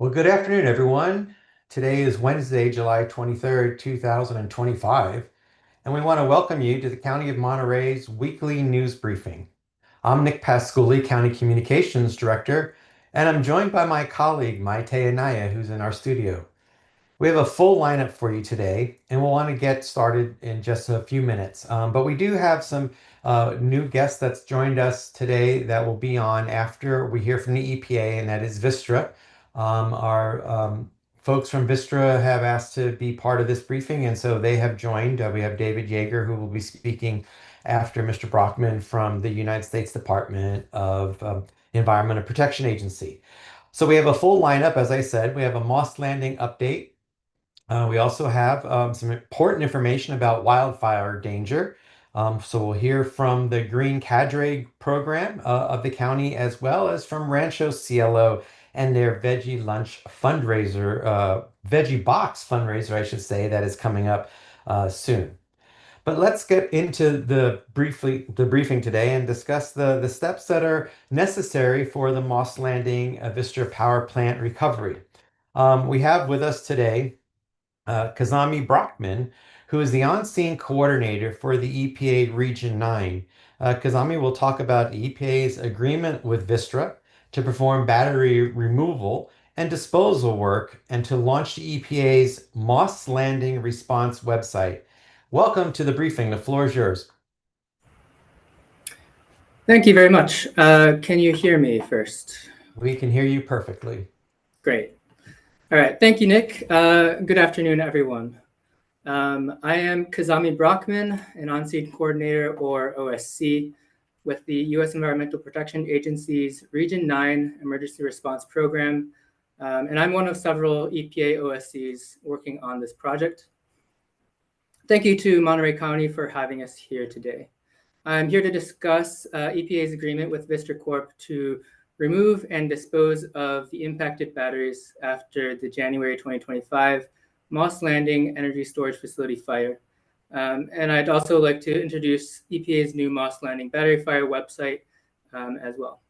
Well, good afternoon, everyone. Today is Wednesday, July 23rd, 2025, and we want to welcome you to the County of Monterey's weekly news briefing. I'm Nick Pasculi, County Communications Director, and I'm joined by my colleague, Maite Anaya, who's in our studio. We have a full lineup for you today, and we'll want to get started in just a few minutes. But we do have some new guests that's joined us today that will be on after we hear from the EPA, and that is Vistra. Our folks from Vistra have asked to be part of this briefing, and so they have joined. We have David Yeager, who will be speaking after Mr. Brockman from the United States Department of Environmental Protection Agency. So we have a full lineup, as I said. We have a Moss Landing update. We also have some important information about wildfire danger. So we'll hear from the Green Cadre program of the county, as well as from Rancho Cielo and their Veggie lunch fundraiser, Veggie box fundraiser, I should say, that is coming up soon. But let's get into the briefing today and discuss the steps that are necessary for the Moss Landing Vistra Power Plant recovery. We have with us today Kazami Brockman, who is the on-scene coordinator for the EPA Region 9. Kazami will talk about the EPA's agreement with Vistra to perform battery removal and disposal work and to launch the EPA's Moss Landing Response website. Welcome to the briefing. The floor is yours. Thank you very much. Can you hear me first? We can hear you perfectly. Great. All right. Thank you, Nick. Good afternoon, everyone. I am Kazami Brockman, an on-scene coordinator, or OSC, with the U.S. Environmental Protection Agency's Region 9 Emergency Response Program, and I'm one of several EPA OSCs working on this project. Thank you to Monterey County for having us here today. I'm here to discuss EPA's agreement with Vistra Corp to remove and dispose of the impacted batteries after the January 2025 Moss Landing Energy Storage Facility fire. And I'd also like to introduce EPA's new Moss Landing Battery Fire website as well.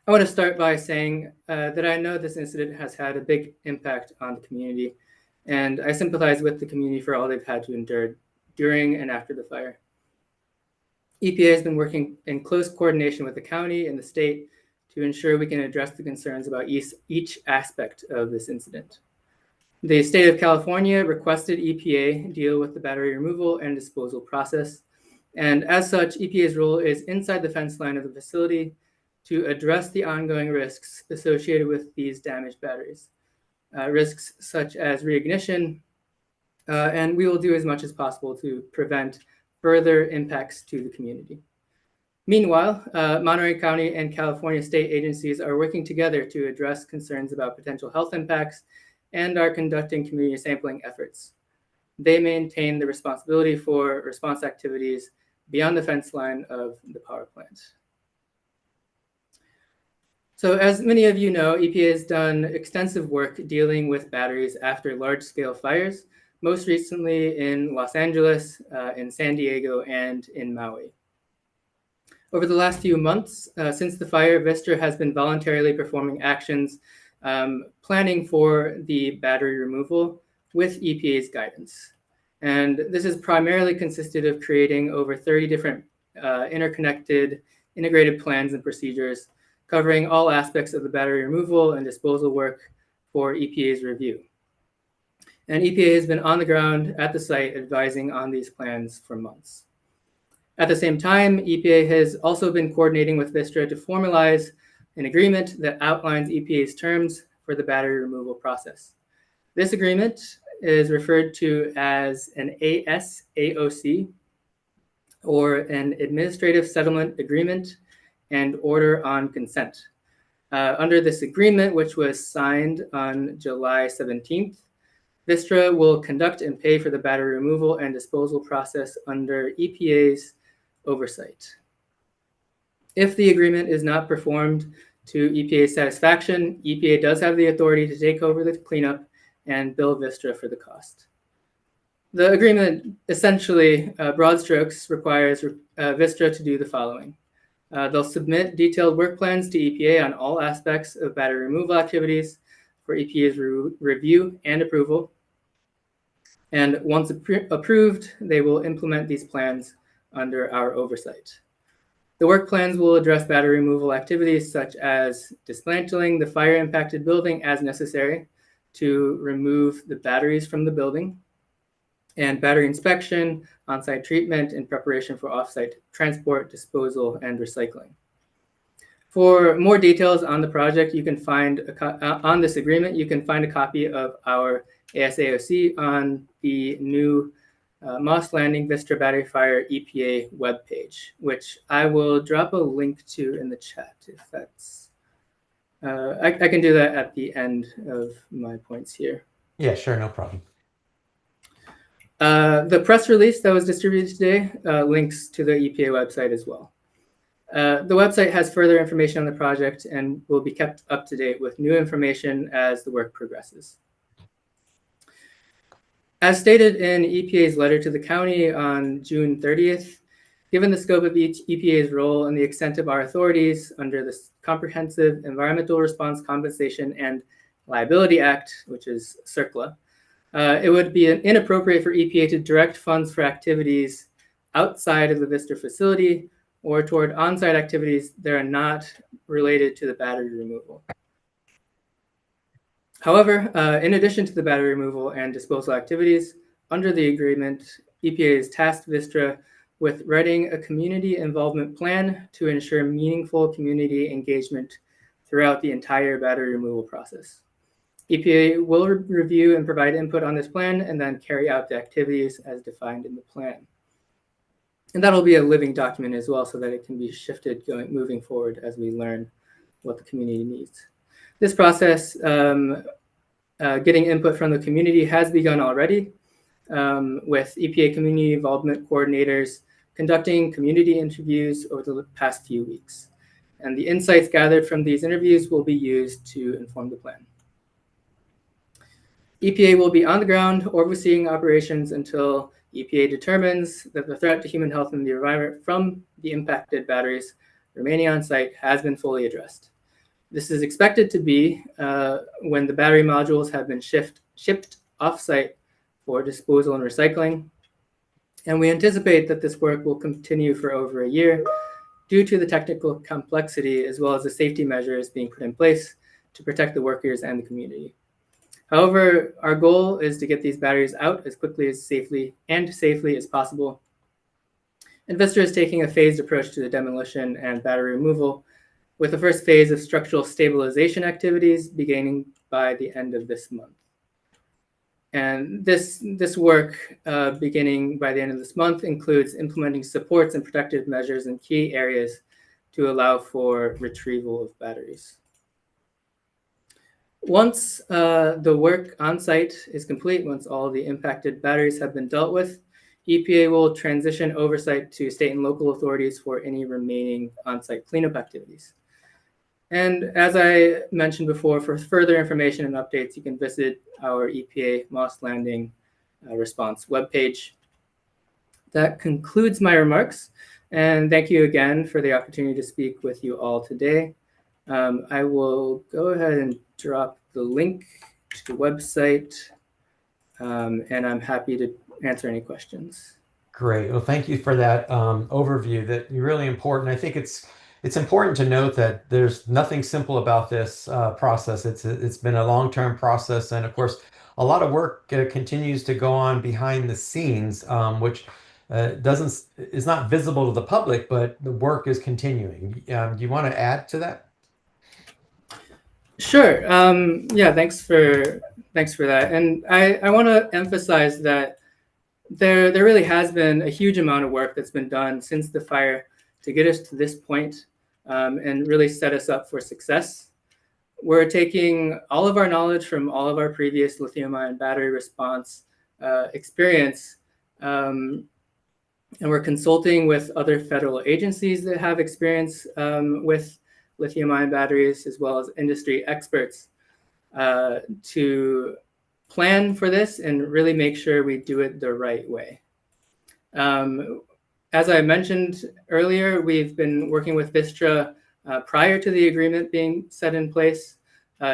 I want to start by saying that I know this incident has had a big impact on the community, and I sympathize with the community for all they've had to endure during and after the fire. EPA has been working in close coordination with the county and the state to ensure we can address the concerns about each aspect of this incident. The state of California requested EPA deal with the battery removal and disposal process. And as such, EPA's role is inside the fence line of the facility to address the ongoing risks associated with these damaged batteries. Risks such as reignition, and we will do as much as possible to prevent further impacts to the community. Meanwhile, Monterey County and California state agencies are working together to address concerns about potential health impacts and are conducting community sampling efforts. They maintain the responsibility for response activities beyond the fence line of the power plant. So as many of you know, EPA has done extensive work dealing with batteries after large-scale fires, most recently in Los Angeles, in San Diego, and in Maui. Over the last few months, since the fire, Vistra has been voluntarily performing actions planning for the battery removal with EPA's guidance. And this has primarily consisted of creating over 30 different interconnected, integrated plans and procedures covering all aspects of the battery removal and disposal work for EPA's review. And EPA has been on the ground at the site advising on these plans for months. At the same time, EPA has also been coordinating with Vistra to formalize an agreement that outlines EPA's terms for the battery removal process. This agreement is referred to as an ASAOC, or an Administrative Settlement Agreement and Order on Consent. Under this agreement, which was signed on July 17th, Vistra will conduct and pay for the battery removal and disposal process under EPA's oversight. If the agreement is not performed to EPA's satisfaction, EPA does have the authority to take over the cleanup and bill Vistra for the cost. The agreement essentially, broad strokes, requires Vistra to do the following. They'll submit detailed work plans to EPA on all aspects of battery removal activities, for EPA's review and approval. And once approved, they will implement these plans under our oversight. The work plans will address battery removal activities such as dismantling the fire-impacted building as necessary to remove the batteries from the building, and battery inspection, on-site treatment, and preparation for off-site transport, disposal, and recycling. For more details on the project, you can find on this agreement, you can find a copy of our ASAOC on the new Moss Landing Vistra Battery Fire EPA webpage, which I will drop a link to in the chat if that's, I can do that at the end of my points here. Yeah, sure, no problem. The press release that was distributed today links to the EPA website as well. The website has further information on the project and will be kept up to date with new information as the work progresses. As stated in EPA's letter to the county on June 30th, given the scope of EPA's role and the extent of our authorities under the Comprehensive Environmental Response Compensation and Liability Act, which is CERCLA, it would be inappropriate for EPA to direct funds for activities outside of the Vistra facility or toward on-site activities that are not related to the battery removal. However, in addition to the battery removal and disposal activities, under the agreement, EPA has tasked Vistra with writing a community involvement plan to ensure meaningful community engagement throughout the entire battery removal process. EPA will review and provide input on this plan and then carry out the activities as defined in the plan. And that'll be a living document as well so that it can be shifted moving forward as we learn what the community needs. This process, getting input from the community, has begun already with EPA community involvement coordinators conducting community interviews over the past few weeks. And the insights gathered from these interviews will be used to inform the plan. EPA will be on the ground overseeing operations until EPA determines that the threat to human health and the environment from the impacted batteries remaining on site has been fully addressed. This is expected to be when the battery modules have been shipped off-site for disposal and recycling. And we anticipate that this work will continue for over a year due to the technical complexity as well as the safety measures being put in place to protect the workers and the community. However, our goal is to get these batteries out as quickly as safely as possible. And Vistra is taking a phased approach to the demolition and battery removal, with the first phase of structural stabilization activities beginning by the end of this month. And this work beginning by the end of this month includes implementing supports and protective measures in key areas to allow for retrieval of batteries. Once the work on site is complete, once all the impacted batteries have been dealt with, EPA will transition oversight to state and local authorities for any remaining on-site cleanup activities. And as I mentioned before, for further information and updates, you can visit our EPA Moss Landing response webpage. That concludes my remarks, and thank you again for the opportunity to speak with you all today. I will go ahead and drop the link to the website, and I'm happy to answer any questions. Great. Well, thank you for that overview. That's really important. I think it's important to note that there's nothing simple about this process. It's been a long-term process, and of course, a lot of work continues to go on behind the scenes, which is not visible to the public, but the work is continuing. Do you want to add to that? Sure. Yeah. Thanks for that. And I want to emphasize that there really has been a huge amount of work that's been done since the fire to get us to this point and really set us up for success. We're taking all of our knowledge from all of our previous lithium-ion battery response experience, and we're consulting with other federal agencies that have experience with lithium-ion batteries, as well as industry experts, to plan for this and really make sure we do it the right way. As I mentioned earlier, we've been working with Vistra prior to the agreement being set in place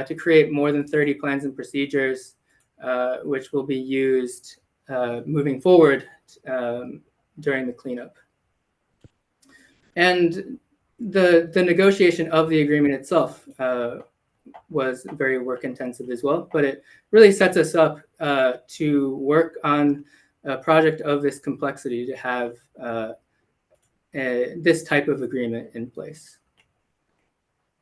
to create more than 30 plans and procedures, which will be used moving forward during the cleanup. And the negotiation of the agreement itself was very work intensive as well, but it really sets us up to work on a project of this complexity to have this type of agreement in place.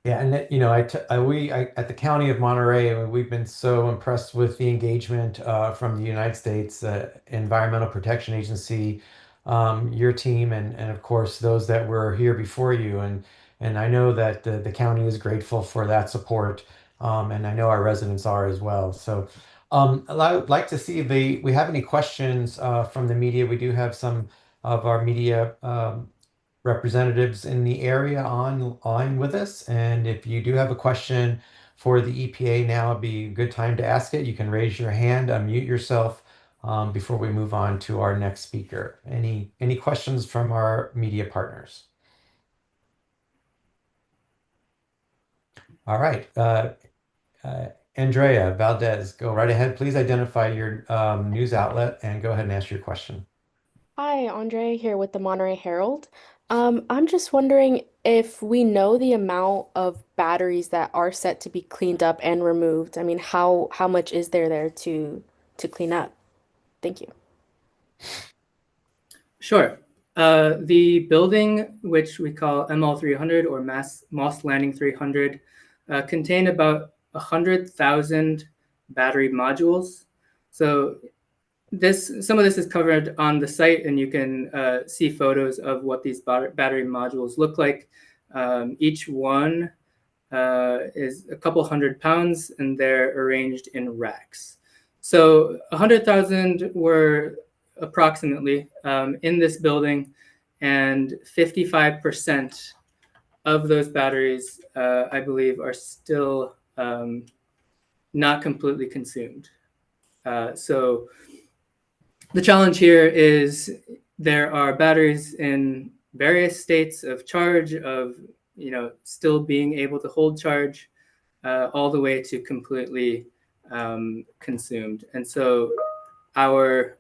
Yeah, and we at the County of Monterey, we've been so impressed with the engagement from the United States Environmental Protection Agency, your team, and of course those that were here before you, and I know that the county is grateful for that support, and I know our residents are as well. So, I would like to see if we have any questions from the media. We do have some of our media. Representatives in the area online with us. And if you do have a question for the EPA now, would be a good time to ask it. You can raise your hand, unmute yourself before we move on to our next speaker. Any questions from our media partners? All right. Andrea Valdez, go right ahead. Please identify your news outlet and go ahead and ask your question. Hi, Andre here with the Monterey Herald. I'm just wondering if we know the amount of batteries that are set to be cleaned up and removed. I mean, how much is there to clean up? Thank you. Sure. The building, which we call ML 300 or Moss Landing 300, contained about 100,000 battery modules. So some of this is covered on the site, and you can see photos of what these battery modules look like. Each one is a couple 100 pounds, and they're arranged in racks. So 100,000 were approximately in this building, and 55% of those batteries, I believe, are still not completely consumed. So the challenge here is there are batteries in various states of charge, of still being able to hold charge, all the way to completely consumed. And so I'm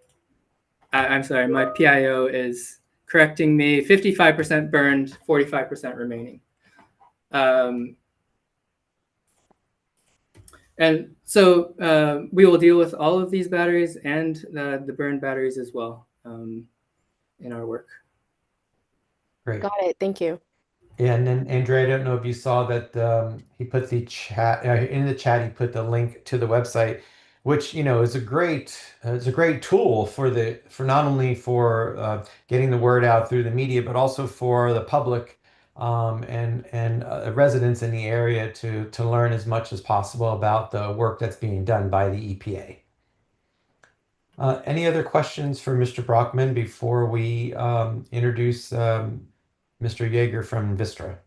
sorry, my PIO is correcting me, 55% burned, 45% remaining. And so we will deal with all of these batteries and the burned batteries as well in our work. Great. Got it. Thank you. Yeah, and then Andrea, I don't know if you saw that he put the chat in the chat. He put the link to the website, which is a great tool for not only for getting the word out through the media, but also for the public and residents in the area to learn as much as possible about the work that's being done by the EPA. Any other questions for Mr. Brockman before we introduce Mr. Yeager from Vistra?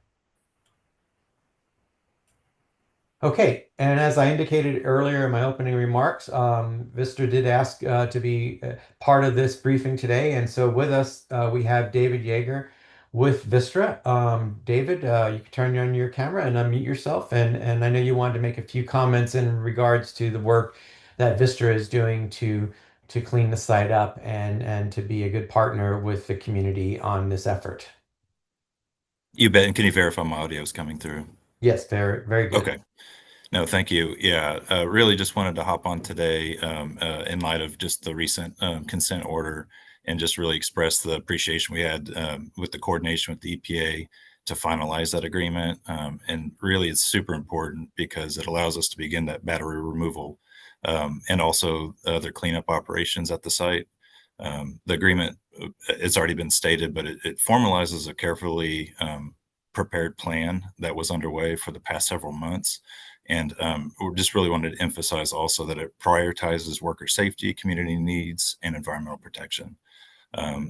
Okay, and as I indicated earlier in my opening remarks, Vistra did ask to be part of this briefing today, and so with us we have David Yeager with Vistra. David, you can turn on your camera and unmute yourself, and I know you wanted to make a few comments in regards to the work that Vistra is doing to clean the site up and to be a good partner with the community on this effort. You bet. And can you verify my audio is coming through? Yes, very, very good. Okay. No, thank you. Yeah, really just wanted to hop on today in light of just the recent consent order and just really express the appreciation we had with the coordination with the EPA to finalize that agreement. And really, it's super important because it allows us to begin that battery removal and also other cleanup operations at the site. The agreement, it's already been stated, but it formalizes a carefully prepared plan that was underway for the past several months. And we just really wanted to emphasize also that it prioritizes worker safety, community needs, and environmental protection.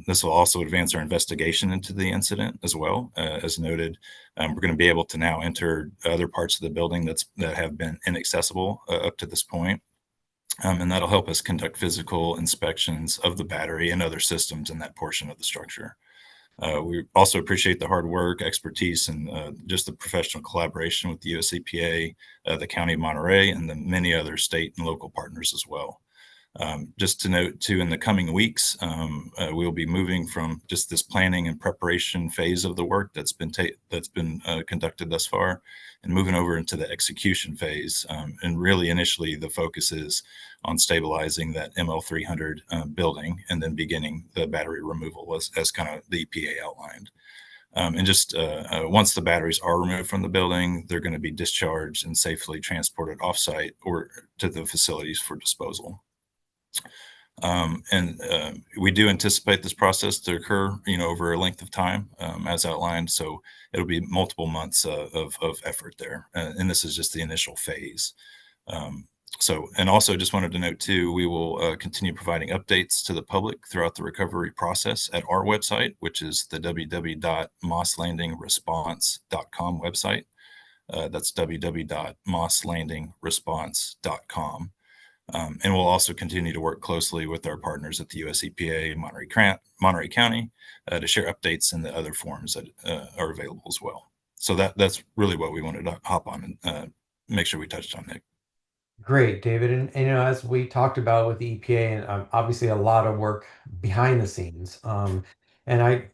This will also advance our investigation into the incident as well. As noted, we're going to be able to now enter other parts of the building that have been inaccessible up to this point. And that'll help us conduct physical inspections of the battery and other systems in that portion of the structure. We also appreciate the hard work, expertise, and just the professional collaboration with the US EPA, the County of Monterey, and the many other state and local partners as well. Just to note too, in the coming weeks, we'll be moving from just this planning and preparation phase of the work that's been conducted thus far, and moving over into the execution phase. And really, initially, the focus is on stabilizing that ML300 building, and then beginning the battery removal as kind of the EPA outlined. And just once the batteries are removed from the building, they're going to be discharged and safely transported offsite or to the facilities for disposal. We do anticipate this process to occur, over a length of time, as outlined. So it'll be multiple months of effort there, and this is just the initial phase. And also just wanted to note too, we will continue providing updates to the public throughout the recovery process at our website, which is the www.mosslandingresponse.com website. That's www.mosslandingresponse.com. And we'll also continue to work closely with our partners at the US EPA and Monterey County to share updates in the other forums that are available as well. So that's really what we wanted to hop on and make sure we touched on, Nick. Great, David. And as we talked about with the EPA, and obviously a lot of work behind the scenes. And I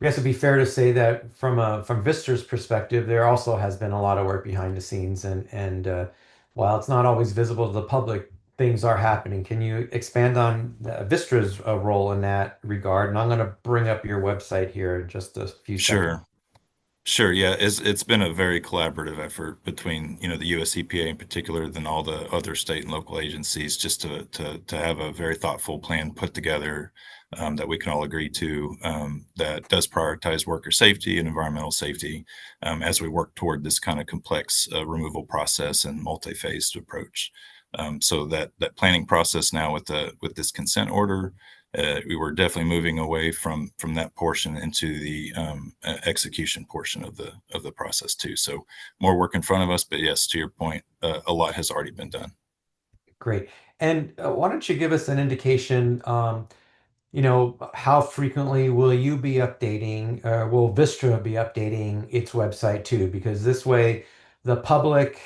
guess it'd be fair to say that from Vista's perspective, there also has been a lot of work behind the scenes. And while it's not always visible to the public, things are happening. Can you expand on Vista's role in that regard? And I'm going to bring up your website here in just a few seconds. Sure. Yeah, it's been a very collaborative effort between, the US EPA in particular, then all the other state and local agencies, just to have a very thoughtful plan put together that we can all agree to, that does prioritize worker safety and environmental safety as we work toward this kind of complex removal process and multi-phased approach. So that planning process now with this consent order, we were definitely moving away from that portion into the execution portion of the process too. So more work in front of us, but yes, to your point, a lot has already been done. Great. And why don't you give us an indication, how frequently will you be updating, will Vistra be updating its website too? Because this way, the public,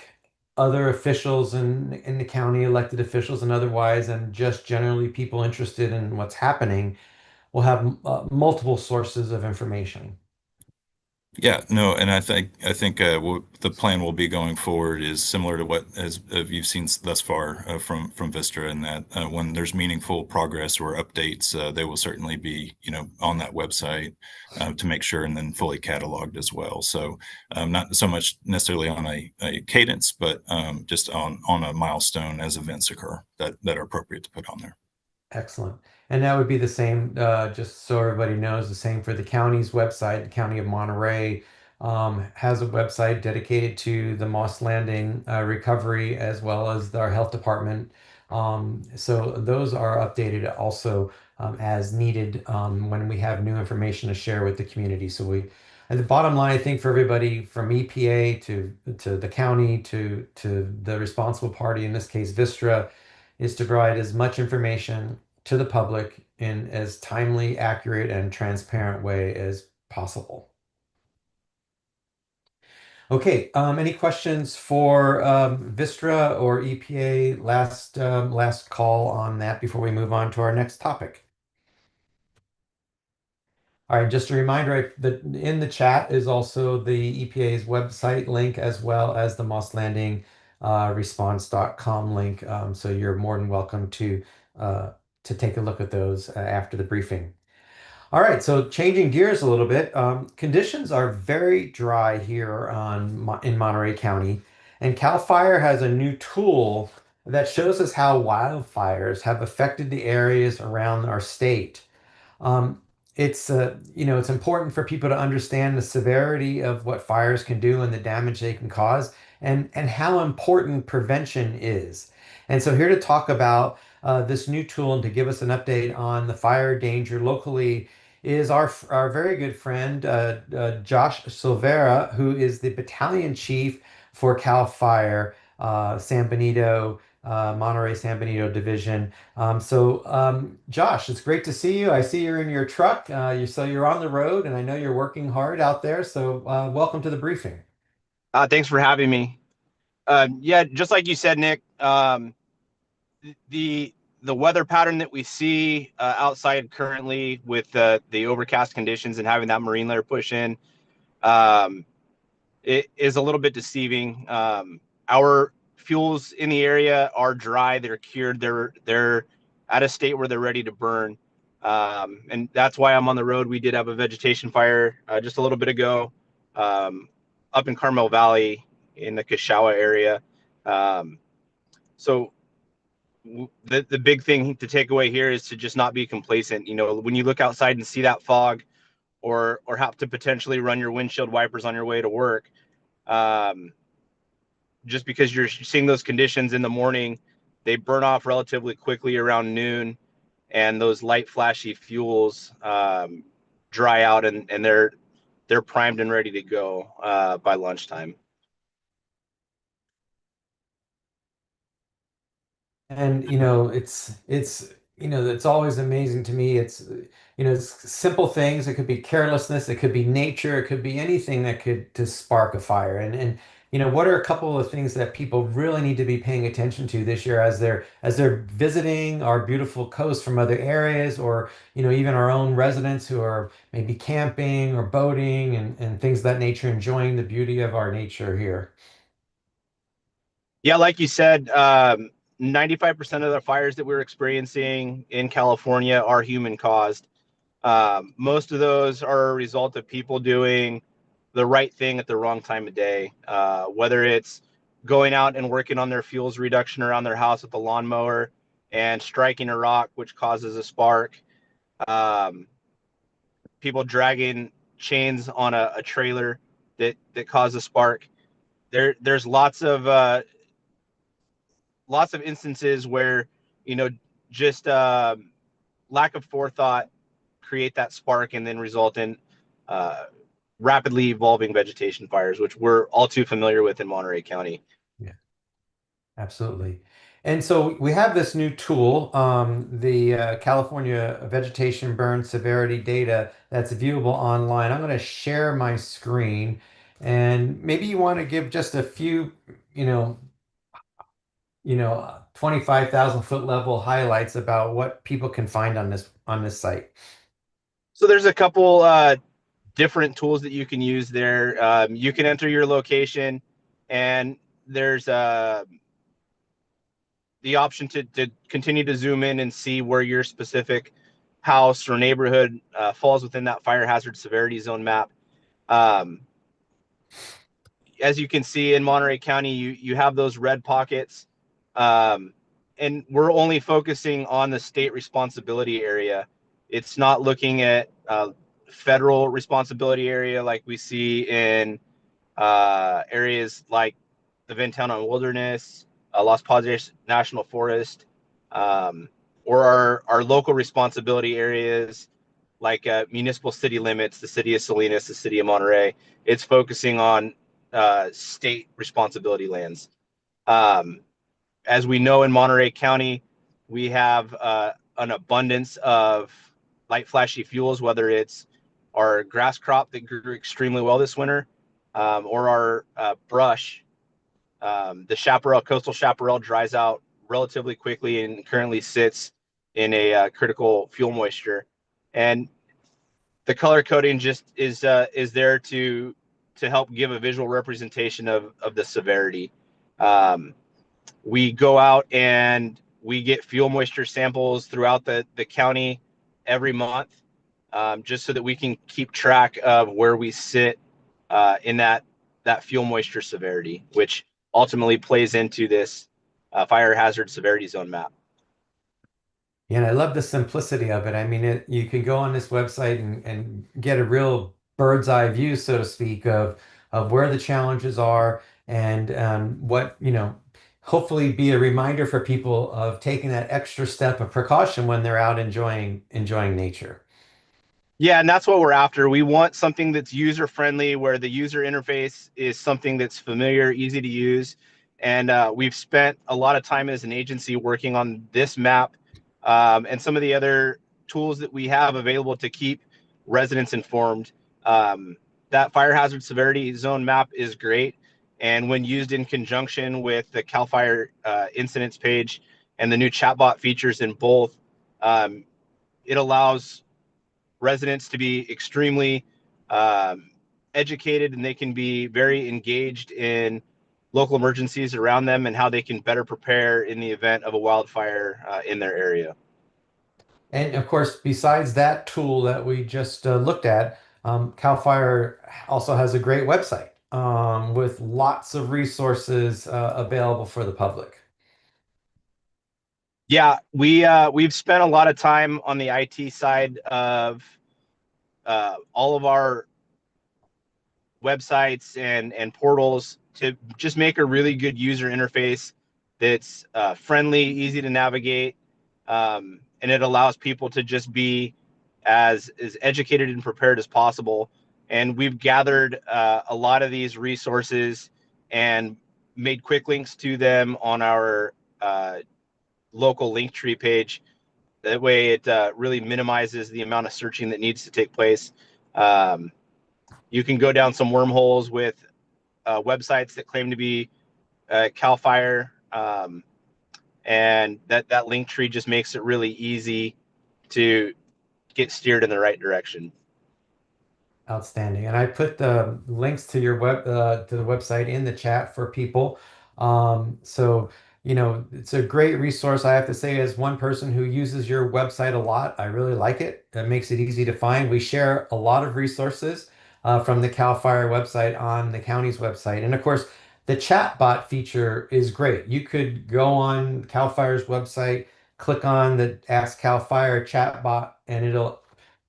other officials in the county, elected officials and otherwise, and just generally people interested in what's happening will have multiple sources of information. Yeah, no, and I think the plan will be going forward is similar to what as you've seen thus far from Vista, in that when there's meaningful progress or updates, they will certainly be on that website to make sure, and then fully cataloged as well. So not so much necessarily on a cadence, but just on a milestone as events occur that are appropriate to put on there. Excellent. And that would be the same, just so everybody knows, the same for the county's website. The County of Monterey has a website dedicated to the Moss Landing recovery, as well as our health department. So those are updated also as needed when we have new information to share with the community. So at the bottom line, I think for everybody from EPA to the county to the responsible party, in this case, Vistra, is to provide as much information to the public in as timely, accurate, and transparent way as possible. Okay, any questions for Vistra or EPA? Last call on that before we move on to our next topic. All right, just a reminder that in the chat is also the EPA's website link, as well as the Moss Landing response.com link. So you're more than welcome to take a look at those after the briefing. All right, so changing gears a little bit. Conditions are very dry here in Monterey County, and CAL FIRE has a new tool that shows us how wildfires have affected the areas around our state. It's important for people to understand the severity of what fires can do and the damage they can cause, and how important prevention is. And so here to talk about this new tool and to give us an update on the fire danger locally is our very good friend Josh Silviera, who is the battalion chief for CAL FIRE San Benito Monterey San Benito Division. Josh, it's great to see you. I see you're in your truck. So you're on the road, and I know you're working hard out there. So welcome to the briefing. Thanks for having me. Yeah, just like you said, Nick, the weather pattern that we see outside currently with the overcast conditions and having that marine layer push in, it is a little bit deceiving. Our fuels in the area are dry, they're cured, they're at a state where they're ready to burn. And that's why I'm on the road. We did have a vegetation fire just a little bit ago up in Carmel Valley in the Kashawa area. So the big thing to take away here is to just not be complacent. You know, when you look outside and see that fog, or have to potentially run your windshield wipers on your way to work, just because you're seeing those conditions in the morning, they burn off relatively quickly around noon, and those light flashy fuels dry out, and they're primed and ready to go by lunchtime. And it's always amazing to me. It's simple things. It could be carelessness, it could be nature, it could be anything that could to spark a fire. And what are a couple of things that people really need to be paying attention to this year as they're visiting our beautiful coast from other areas, or even our own residents who are maybe camping or boating and things of that nature, enjoying the beauty of our nature here. Yeah, like you said, 95% of the fires that we're experiencing in California are human caused. Most of those are a result of people doing the right thing at the wrong time of day, whether it's going out and working on their fuels reduction around their house with the lawnmower and striking a rock, which causes a spark. People dragging chains on a trailer that cause a spark. There's lots of instances where just lack of forethought create that spark and then result in rapidly evolving vegetation fires, which we're all too familiar with in Monterey County. Yeah, absolutely. And so we have this new tool, the California vegetation burn severity data that's viewable online. I'm going to share my screen, and maybe you want to give just a few, you know, 25,000 foot level highlights about what people can find on this site. So there's a couple different tools that you can use there. You can enter your location, and there's the option to continue to zoom in and see where your specific house or neighborhood falls within that fire hazard severity zone map. As you can see in Monterey County, you have those red pockets, and we're only focusing on the state responsibility area. It's not looking at federal responsibility area like we see in areas like the Ventana Wilderness, Los Padres National Forest, or our local responsibility areas like municipal city limits, the city of Salinas, the city of Monterey. It's focusing on state responsibility lands. As we know, in Monterey County, we have an abundance of light flashy fuels, whether it's our grass crop that grew extremely well this winter, or our brush. The coastal chaparral dries out relatively quickly and currently sits in a critical fuel moisture. And the color coding just is there to help give a visual representation of the severity. We go out and we get fuel moisture samples throughout the county every month, just so that we can keep track of where we sit in that fuel moisture severity, which ultimately plays into this fire hazard severity zone map. Yeah, and I love the simplicity of it. I mean, you can go on this website and get a real bird's eye view, so to speak, of where the challenges are, and hopefully be a reminder for people of taking that extra step of precaution when they're out enjoying nature. Yeah, and that's what we're after. We want something that's user friendly, where the user interface is something that's familiar, easy to use, And we've spent a lot of time as an agency working on this map and some of the other tools that we have available to keep residents informed. That fire hazard severity zone map is great. And when used in conjunction with the CAL FIRE incidents page and the new chatbot features in both, it allows residents to be extremely educated, and they can be very engaged in local emergencies around them and how they can better prepare in the event of a wildfire in their area. And of course, besides that tool that we just looked at, CAL FIRE also has a great website with lots of resources available for the public. Yeah, we've spent a lot of time on the IT side of all of our websites and portals to just make a really good user interface that's friendly, easy to navigate, and it allows people to just be as educated and prepared as possible. And we've gathered a lot of these resources and made quick links to them on our local link tree page. That way it really minimizes the amount of searching that needs to take place. You can go down some wormholes with websites that claim to be CAL FIRE, and that link tree just makes it really easy to get steered in the right direction. Outstanding. And I put the links to your to the website in the chat for people. So, it's a great resource. I have to say, as one person who uses your website a lot, I really like it. It makes it easy to find. We share a lot of resources from the CAL FIRE website on the county's website. And of course, the chatbot feature is great. You could go on CAL FIRE's website, click on the Ask CAL FIRE chatbot, and it'll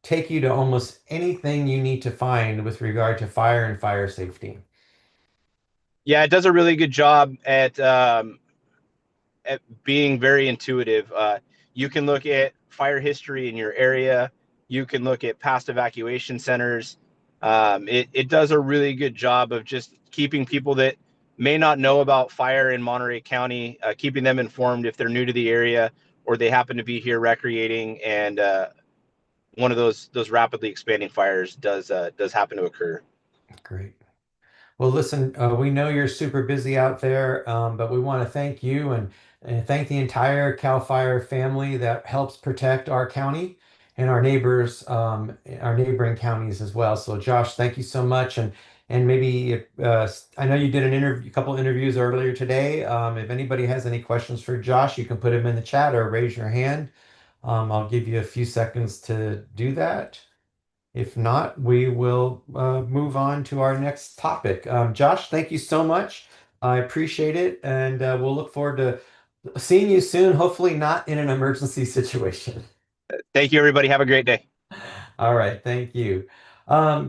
take you to almost anything you need to find with regard to fire and fire safety. Yeah, it does a really good job at being very intuitive. You can look at fire history in your area. You can look at past evacuation centers. It does a really good job of just keeping people that may not know about fire in Monterey County, keeping them informed if they're new to the area or they happen to be here recreating, and one of those rapidly expanding fires does happen to occur. Great. Well, listen, we know you're super busy out there, but we want to thank you and thank the entire CAL FIRE family that helps protect our county and our neighbors, our neighboring counties as well. So, Josh, thank you so much. And maybe I know you did a couple interviews earlier today. If anybody has any questions for Josh, you can put them in the chat or raise your hand. I'll give you a few seconds to do that. If not, we will move on to our next topic. Josh, thank you so much. I appreciate it, and we'll look forward to seeing you soon, hopefully not in an emergency situation. Thank you, everybody. Have a great day. All right, thank you.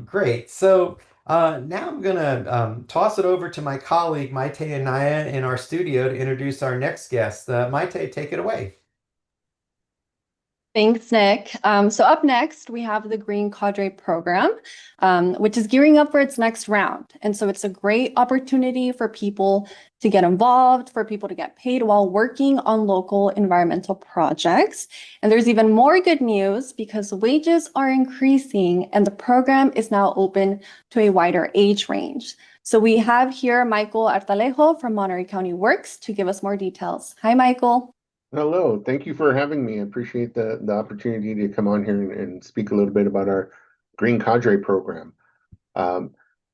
Great. So now I'm going to toss it over to my colleague, Maite Anaya, in our studio to introduce our next guest. Maite, take it away. Thanks, Nick. So up next, we have the Green Cadre program, which is gearing up for its next round. And so it's a great opportunity for people to get involved, for people to get paid while working on local environmental projects. And there's even more good news because wages are increasing and the program is now open to a wider age range. So we have here Michael Artalejo from Monterey County Works to give us more details. Hi, Michael. Hello, thank you for having me. I appreciate the opportunity to come on here and speak a little bit about our Green Cadre program.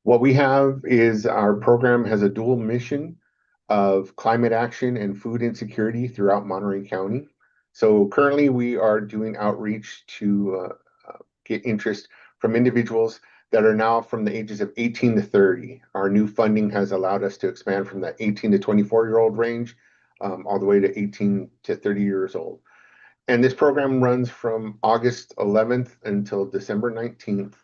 What we have is our program has a dual mission of climate action and food insecurity throughout Monterey County. So currently we are doing outreach to get interest from individuals that are now from the ages of 18 to 30. Our new funding has allowed us to expand from that 18 to 24-year-old range all the way to 18 to 30 years old. And this program runs from August 11th until December 19th.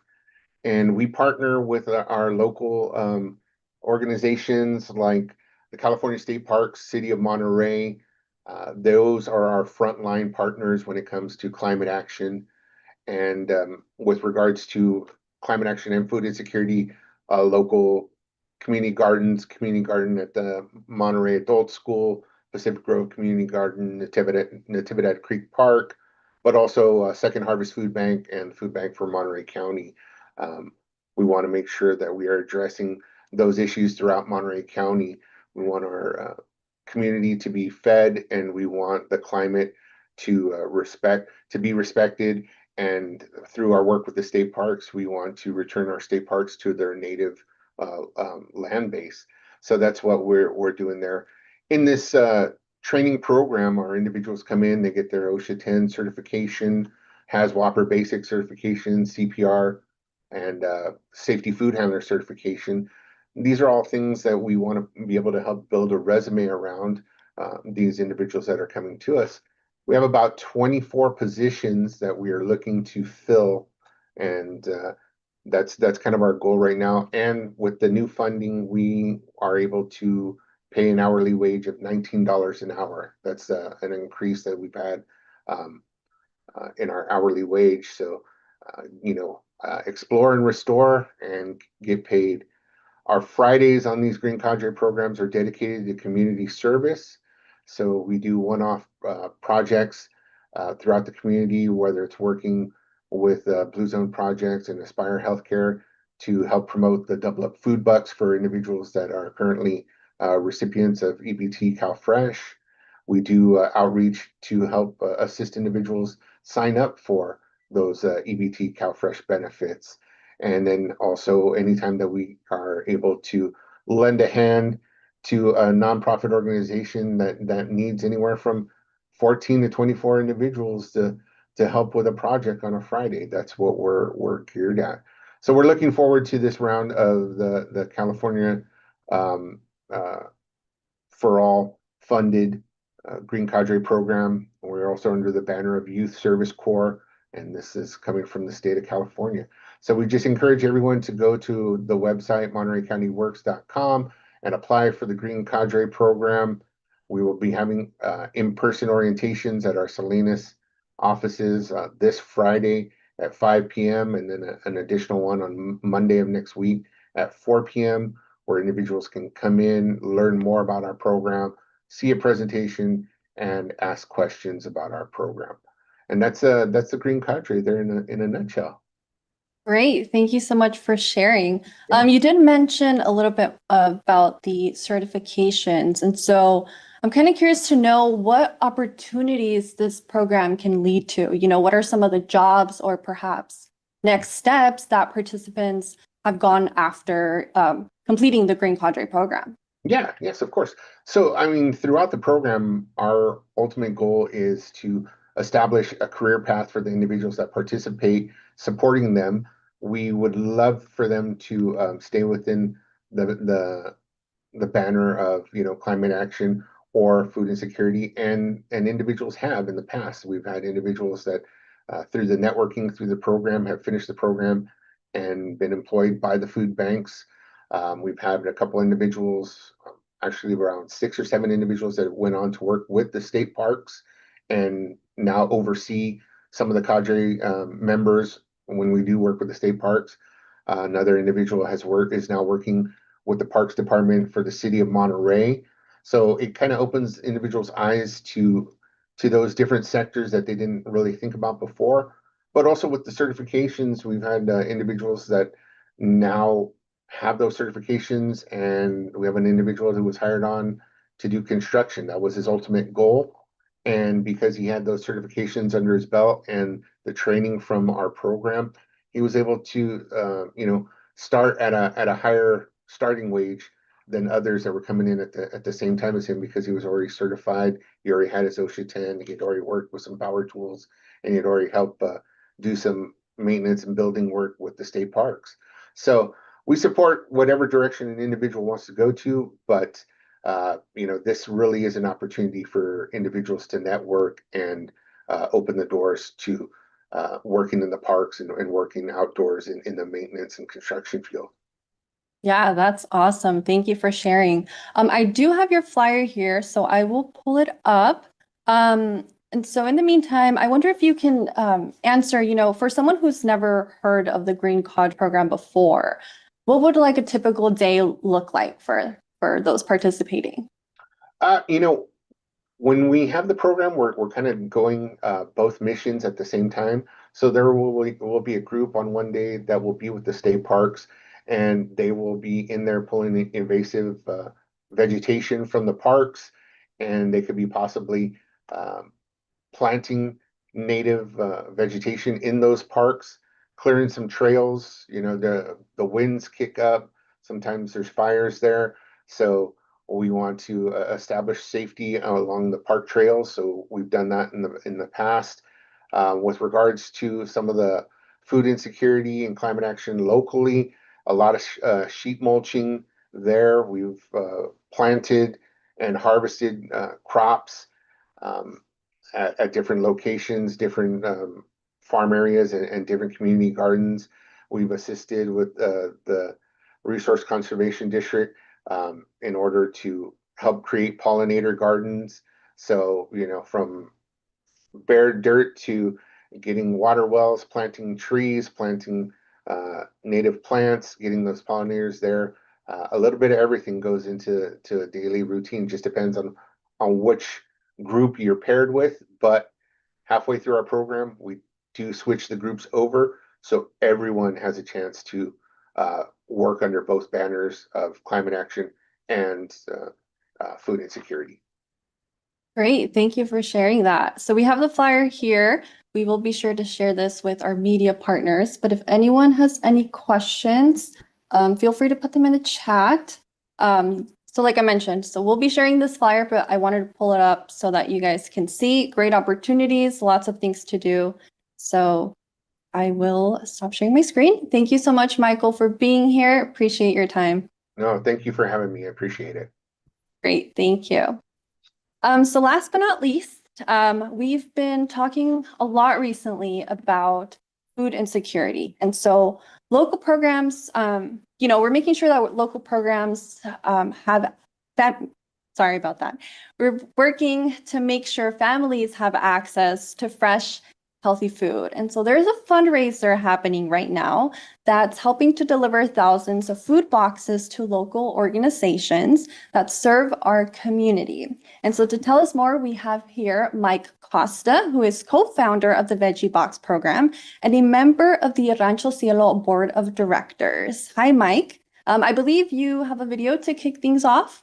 And we partner with our local organizations like the California State Parks, City of Monterey. Those are our frontline partners when it comes to climate action. And with regards to climate action and food insecurity, local community gardens, community garden at the Monterey Adult School, Pacific Grove Community Garden, Natividad Creek Park, but also Second Harvest Food Bank and Food Bank for Monterey County. We want to make sure that we are addressing those issues throughout Monterey County. We want our community to be fed, and we want the climate to be respected. And through our work with the state parks, we want to return our state parks to their native land base. So that's what we're doing there. In this training program, our individuals come in, they get their OSHA 10 certification, has Whopper Basic certification, CPR, and safety food handler certification. These are all things that we want to be able to help build a resume around these individuals that are coming to us. We have about 24 positions that we are looking to fill, and that's kind of our goal right now. And with the new funding, we are able to pay an hourly wage of $19 an hour. That's an increase that we've had in our hourly wage. So, explore and restore and get paid. Our Fridays on these Green Cadre programs are dedicated to community service. So we do one-off projects throughout the community, whether it's working with Blue Zone Projects and Aspire Healthcare to help promote the Double Up Food Bucks for individuals that are currently recipients of EBT CalFresh. We do outreach to help assist individuals sign up for those EBT CalFresh benefits. And then also anytime that we are able to lend a hand to a nonprofit organization that needs anywhere from 14 to 24 individuals to help with a project on a Friday, that's what we're geared at. So we're looking forward to this round of the California for All funded Green Cadre program. We're also under the banner of Youth Service Corps, and this is coming from the state of California. So we just encourage everyone to go to the website, MontereyCountyWorks.com, and apply for the Green Cadre program. We will be having in-person orientations at our Salinas offices this Friday at 5 p.m. and then an additional one on Monday of next week at 4 p.m. where individuals can come in, learn more about our program, see a presentation, and ask questions about our program. And that's the Green Cadre there in a nutshell. Great. Thank you so much for sharing. Yeah. You did mention a little bit about the certifications. And so I'm kind of curious to know what opportunities this program can lead to. What are some of the jobs or perhaps next steps that participants have gone after completing the Green Cadre program? Yeah, yes, of course. So, throughout the program, our ultimate goal is to establish a career path for the individuals that participate, supporting them. We would love for them to stay within the banner of climate action or food insecurity, and individuals have in the past. We've had individuals that through the networking through the program have finished the program and been employed by the food banks. We've had a couple individuals, actually around 6 or 7 individuals that went on to work with the state parks and now oversee some of the cadre members when we do work with the state parks. Another individual is now working with the Parks Department for the city of Monterey. So it kind of opens individuals' eyes to those different sectors that they didn't really think about before. But also with the certifications, we've had individuals that now have those certifications, and we have an individual who was hired on to do construction. That was his ultimate goal. And because he had those certifications under his belt and the training from our program, he was able to, start at a higher starting wage than others that were coming in at the same time as him, because he was already certified. He already had his OSHA 10. He had already worked with some power tools, and he had already helped do some maintenance and building work with the state parks. So we support whatever direction an individual wants to go to, but this really is an opportunity for individuals to network and open the doors to working in the parks and working outdoors in the maintenance and construction field. Yeah, that's awesome. Thank you for sharing. I do have your flyer here, so I will pull it up. And so in the meantime, I wonder if you can answer, for someone who's never heard of the Green Cadre program before, what would like a typical day look like for those participating? You know, when we have the program, we're kind of going both missions at the same time. So there will be a group on one day that will be with the state parks, and they will be in there pulling the invasive vegetation from the parks, and they could be possibly um, planting native vegetation in those parks, clearing some trails. You know, the winds kick up. Sometimes there's fires there, so we want to establish safety along the park trails. So we've done that in the past. With regards to some of the food insecurity and climate action locally, a lot of sheet mulching there. We've planted and harvested crops. Um, at different locations, different farm areas, and different community gardens. We've assisted with the Resource Conservation District in order to help create pollinator gardens. So, you know, from bare dirt to getting water wells, planting trees, planting native plants, getting those pollinators there. A little bit of everything goes into a daily routine. Just depends on which group you're paired with. But halfway through our program, we do switch the groups over, so everyone has a chance to work under both banners of climate action and food insecurity. Great, thank you for sharing that. So we have the flyer here. We will be sure to share this with our media partners, but if anyone has any questions, feel free to put them in the chat. So like I mentioned, so we'll be sharing this flyer, but I wanted to pull it up so that you guys can see great opportunities, lots of things to do. So I will stop sharing my screen. Thank you so much, Michael, for being here. Appreciate your time. No, thank you for having me. I appreciate it. Great, thank you. So last but not least, we've been talking a lot recently about food insecurity. And so local programs, you know, we're making sure that local programs have that. Sorry about that. We're working to make sure families have access to fresh, healthy food. And so there's a fundraiser happening right now that's helping to deliver thousands of food boxes to local organizations that serve our community. And so to tell us more, we have here Mike Costa, who is co-founder of the Veggie Box program and a member of the Rancho Cielo board of directors. Hi, Mike. I believe you have a video to kick things off.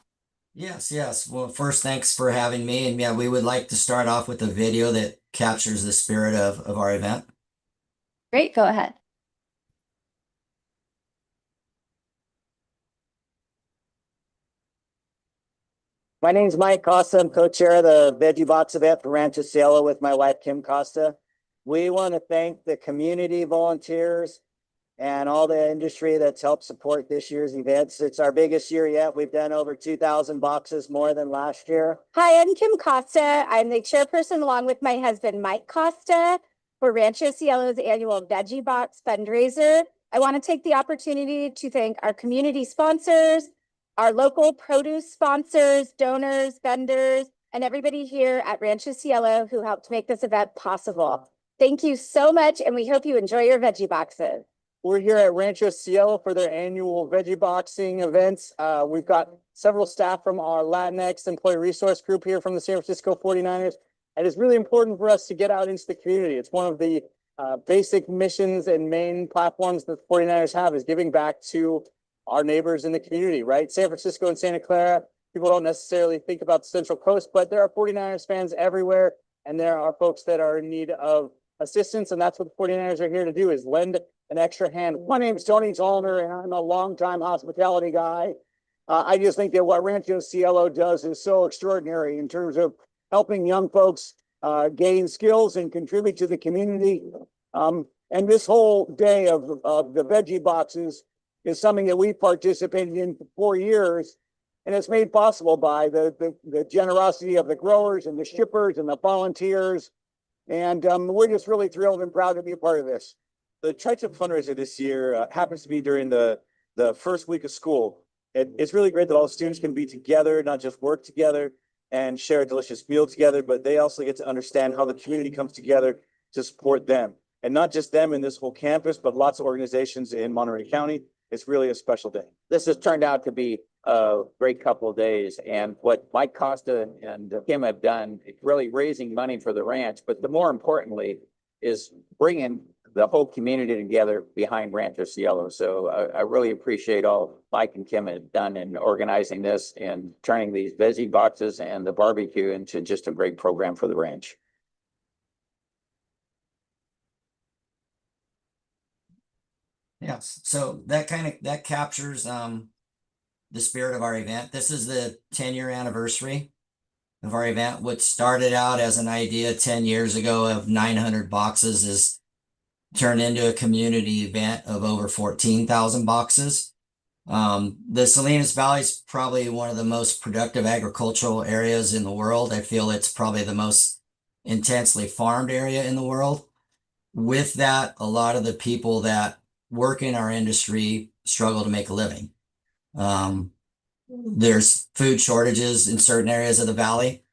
Yes. Well, first, thanks for having me. And yeah, we would like to start off with a video that captures the spirit of our event. Great, go ahead. My name is Mike Costa. I'm co-chair of the Veggie Box event for Rancho Cielo with my wife, Kim Costa. We want to thank the community volunteers and all the industry that's helped support this year's events. It's our biggest year yet. We've done over 2,000 boxes more than last year. Hi, I'm Kim Costa. I'm the chairperson along with my husband, Mike Costa, for Rancho Cielo's annual Veggie Box fundraiser. I want to take the opportunity to thank our community sponsors, our local produce sponsors, donors, vendors, and everybody here at Rancho Cielo who helped make this event possible. Thank you so much, and we hope you enjoy your Veggie Boxes. We're here at Rancho Cielo for their annual Veggie Boxing events. We've got several staff from our Latinx employee resource group here from the San Francisco 49ers. And it's really important for us to get out into the community. It's one of the basic missions and main platforms that the 49ers have is giving back to our neighbors in the community, right? San Francisco and Santa Clara, people don't necessarily think about the Central Coast, but there are 49ers fans everywhere. And there are folks that are in need of assistance. And that's what the 49ers are here to do, is lend an extra hand. My name's Tony Zollner, and I'm a longtime hospitality guy. I just think that what Rancho Cielo does is so extraordinary in terms of helping young folks gain skills and contribute to the community. And this whole day of the Veggie Boxes is something that we participated in for 4 years, and it's made possible by the generosity of the growers and the shippers and the volunteers. And we're just really thrilled and proud to be a part of this. The Tri-Tip fundraiser this year happens to be during the first week of school. It's really great that all students can be together, not just work together and share a delicious meal together, but they also get to understand how the community comes together to support them. And not just them in this whole campus, but lots of organizations in Monterey County it's really a special day. This has turned out to be a great couple of days, and what Mike Costa and Kim have done, really raising money for the ranch, but the more importantly is bringing the whole community together behind Rancho Cielo. So I really appreciate all Mike and Kim have done in organizing this and turning these veggie boxes and the barbecue into just a great program for the ranch. Yes, so that captures the spirit of our event. This is the 10-year anniversary of our event, which started out as an idea 10 years ago of 900 boxes, is turned into a community event of over 14,000 boxes. The Salinas Valley is probably one of the most productive agricultural areas in the world. I feel it's probably the most intensely farmed area in the world. With that, a lot of the people that work in our industry struggle to make a living. There's food shortages in certain areas of the valley.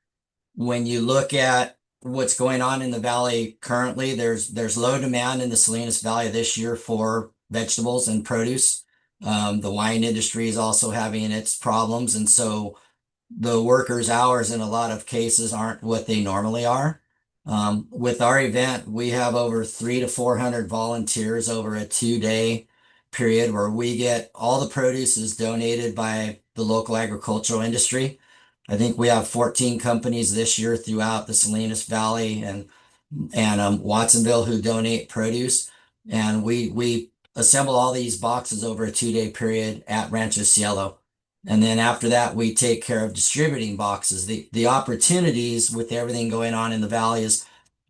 When you look at what's going on in the valley currently, there's low demand in the Salinas Valley this year for vegetables and produce. The wine industry is also having its problems, and so the workers' hours in a lot of cases aren't what they normally are. With our event, we have over 300 to 400 volunteers over a 2-day period where we get all the produce is donated by the local agricultural industry. I think we have 14 companies this year throughout the Salinas Valley and Watsonville who donate produce. And we assemble all these boxes over a 2-day period at Rancho Cielo. And then after that, we take care of distributing boxes. The opportunities with everything going on in the valley is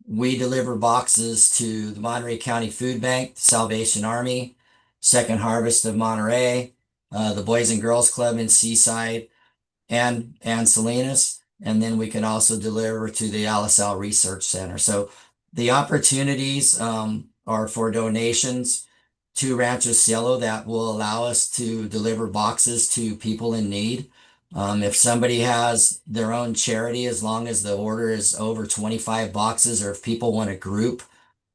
we deliver boxes to the Monterey County Food Bank, the Salvation Army, Second Harvest of Monterey, the Boys and Girls Club in Seaside, and Salinas. And then we can also deliver to the LSL Research Center. So the opportunities are for donations to Rancho Cielo that will allow us to deliver boxes to people in need. If somebody has their own charity, as long as the order is over 25 boxes, or if people want to group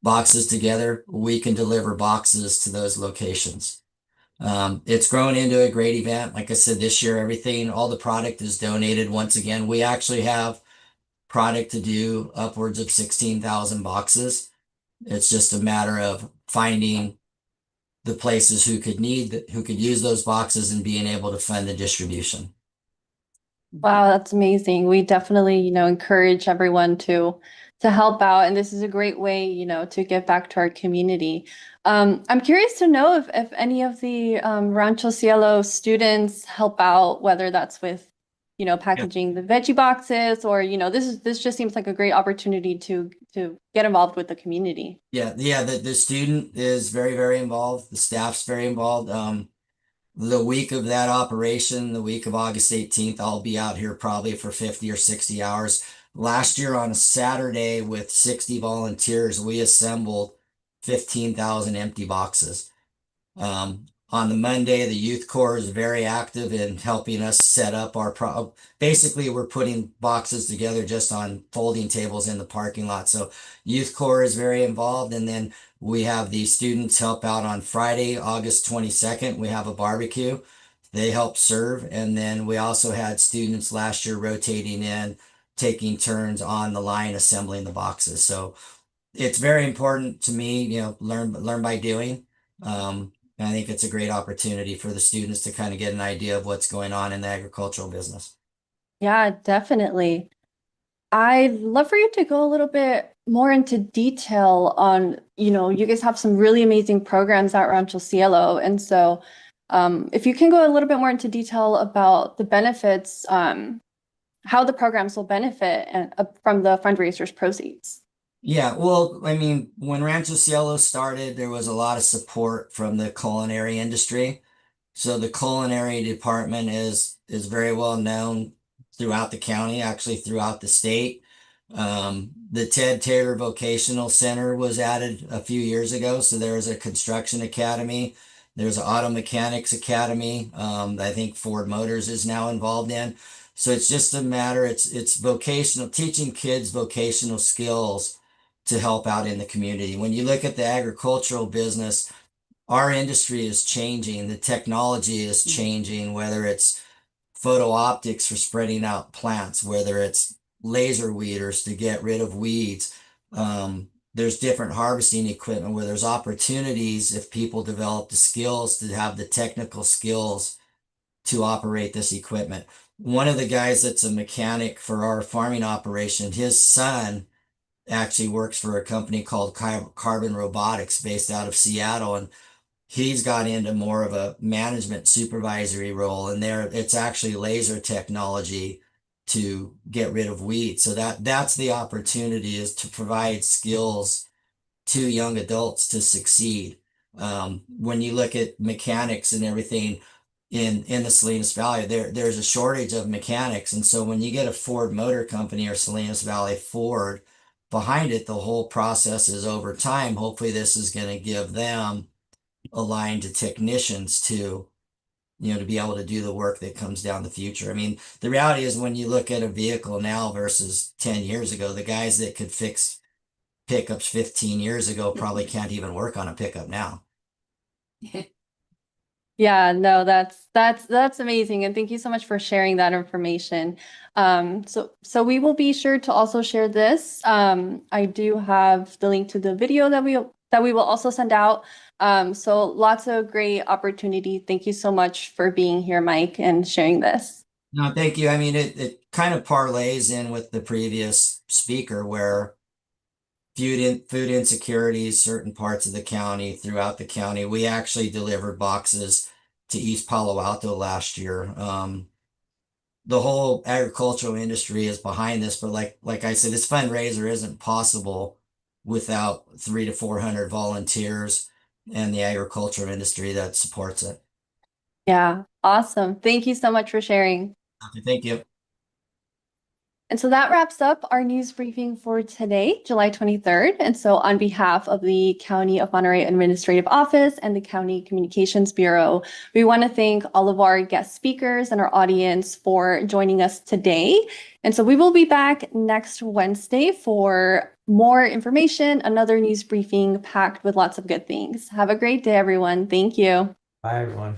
boxes together, we can deliver boxes to those locations. It's grown into a great event. Like I said, this year, all the product is donated. Once again, we actually have product to do upwards of 16,000 boxes. It's just a matter of finding the places who could use those boxes and being able to fund the distribution. Wow, that's amazing. We definitely, encourage everyone to help out. And this is a great way, to give back to our community. I'm curious to know if any of the Rancho Cielo students help out, whether that's with, packaging the veggie boxes, or, this just seems like a great opportunity to get involved with the community. Yeah. The student is very, very involved. The staff's very involved. The week of that operation, the week of August 18th, I'll be out here probably for 50 or 60 hours. Last year on a Saturday with 60 volunteers, we assembled 15,000 empty boxes. On the Monday, the Youth Corps is very active in helping us set up basically, we're putting boxes together just on folding tables in the parking lot. So Youth Corps is very involved. And then we have the students help out on Friday, August 22nd. We have a barbecue. They help serve. And then we also had students last year rotating in, taking turns on the line, assembling the boxes. So it's very important to me, learn by doing. And I think it's a great opportunity for the students to kind of get an idea of what's going on in the agricultural business. Yeah, definitely. I'd love for you to go a little bit more into detail on, you guys have some really amazing programs at Rancho Cielo. And so if you can go a little bit more into detail about the benefits, how the programs will benefit from the fundraisers proceeds. Yeah, well, I mean, when Rancho Cielo started, there was a lot of support from the culinary industry. So the culinary department is very well known throughout the county, actually throughout the state. The Ted Taylor Vocational Center was added a few years ago. So there's a construction academy. There's an auto mechanics academy. I think Ford Motors is now involved in. So it's just a matter, it's vocational, teaching kids vocational skills to help out in the community. When you look at the agricultural business, our industry is changing. The technology is changing, whether it's photo optics for spreading out plants, whether it's laser weeders to get rid of weeds. There's different harvesting equipment where there's opportunities if people develop the skills to have the technical skills to operate this equipment. One of the guys that's a mechanic for our farming operation, his son actually works for a company called Carbon Robotics based out of Seattle. And he's got into more of a management supervisory role, and there it's actually laser technology to get rid of weeds. So that's the opportunity, is to provide skills to young adults to succeed. When you look at mechanics and everything in the Salinas Valley, there's a shortage of mechanics. And so when you get a Ford Motor Company or Salinas Valley Ford behind it, the whole process is over time. Hopefully this is going to give them aligned to technicians to, to be able to do the work that comes down the future. I mean, the reality is when you look at a vehicle now versus 10 years ago, the guys that could fix pickups 15 years ago probably can't even work on a pickup now. Yeah, no, that's amazing. And thank you so much for sharing that information. So we will be sure to also share this. I do have the link to the video that we will also send out. So lots of great opportunity. Thank you so much for being here, Mike, and sharing this. No, thank you. I mean, it kind of parlays in with the previous speaker, where food insecurities, certain parts of the county, throughout the county. We actually delivered boxes to East Palo Alto last year. The whole agricultural industry is behind this, but like I said, this fundraiser isn't possible without 300 to 400 volunteers and the agricultural industry that supports it. Yeah, awesome. Thank you so much for sharing. Okay, thank you. And so that wraps up our news briefing for today, July 23rd. And so on behalf of the County of Monterey Administrative Office and the County Communications Bureau, we want to thank all of our guest speakers and our audience for joining us today. And so we will be back next Wednesday for more information, another news briefing packed with lots of good things. Have a great day, everyone. Thank you. Bye, everyone.